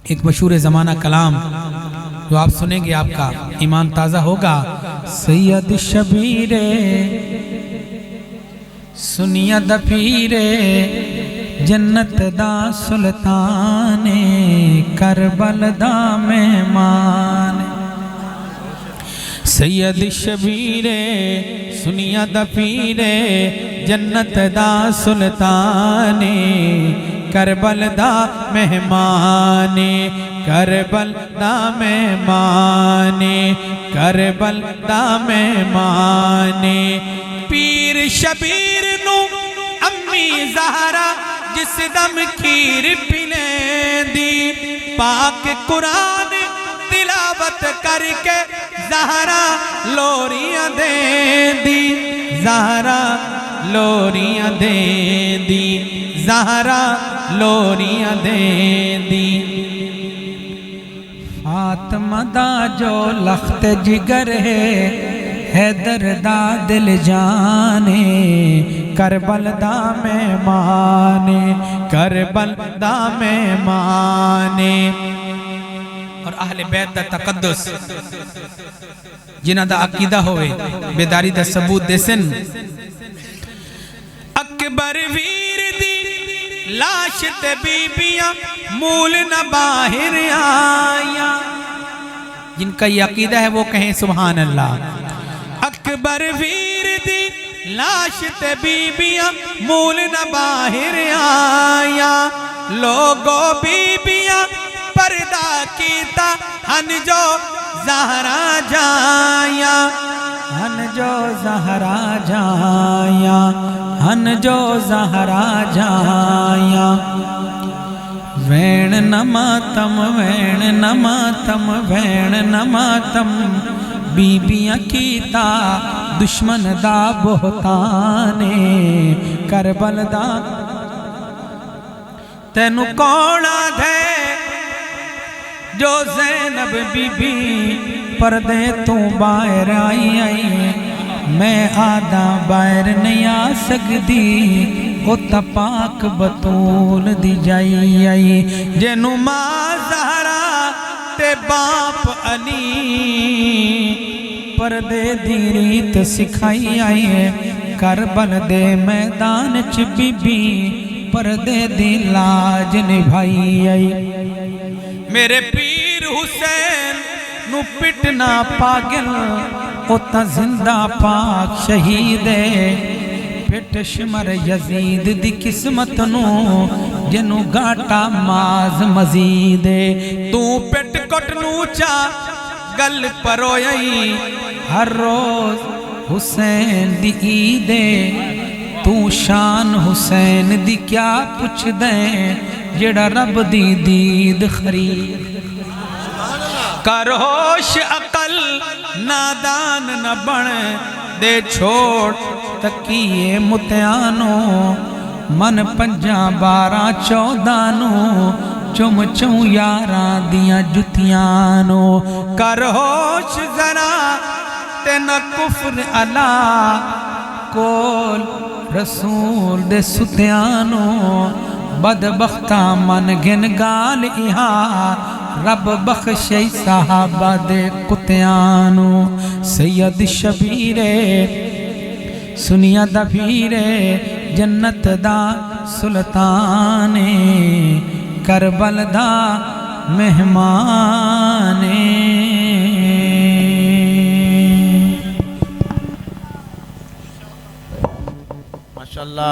एक मशहूर ज़माना कलाम जो आप सुनेंगे आपका ईमान ताज़ा होगा। सैयद शबीरे सुनिया दफीरे जन्नत दा सुल्ताने करबल दा मेहमान। सैयद शबीरे सुनिया दफीरे जन्नत दा सुल्ताने करबल दा मेहमाने करबल दा मेहमाने करबल दा मेहमाने। पीर शबीर नू अम्मी ज़हरा जिस दम खीर पिले दी पाक कुरान तिलावत करके ज़हरा लोरियां दे दी ज़हरा लोरियां दे दी ज़हरा लोरियां दे दी। फातिमा दा जो लख्त जिगर है हैदर दा दिल जाने करबल दा मेहमाने करबल दा मेहमाने। और अहले बैत दा तकद्दुस जिन्हां दा अकीदा होवे बेदारी दा सबूत देसन। अकबर वीर दी लाश ते बीबियां मूल न बाहिर आया। जिनका ये अकीदा है वो कहें सुभान अल्लाह। अकबर वीर दी लाश ते बीबियां मूल न बाहिर आया। लोगो बीबियां पर्दा कीता हन जो ज़हरा जाया हन जो ज़हरा जाया हन जो ज़हरा जाया। वैण न मातम वैण न मातम वैण न मातम बीबियां कीता दुश्मन दा बोहताने करबल दा। तेनू कौन आधे जो ज़ैनब बीबी पर्दे तू बाहर आई आई। मैं आदा बाहर नहीं आ सकती ओ तपाक बतूल दी जाई आई। जेनू मां ज़हरा ते बाप अली पर्दे दी रीत सिखाई आई है। करबल दे मैदान च बीबी पर्दे दी लाज निभाई आई। मेरे पीर हुसैन नू पिटना पागल ओ ता जिंदा पाक शहीद है। पिट शिमर यजीद दी किस्मत नू जिनू गाटा माज मजीद है। तू पिट कोट नू चा गल परोई हर रोज हुसैन दी ईद है। तू शान हुसैन दी क्या पुछ दे जेड़ा रब दी दीद खरीद। कर होश अकल नादान न बन दे छोड़ तकिए मुत्यानो मन 5 12 14 नो चुम चूं यारा दियां जुतियां नो। कर होश जरा ते न कुफ्र अला कोल रसूल दे सुत्यानो। बदबख्ता मन गिन गाल इहा रब बख्शे साहबा दे कुत्यानो। सैयद शबीरे सुनिया दफीरे जन्नत दा सुल्ताने करबल दा मेहमाने। माशाअल्लाह।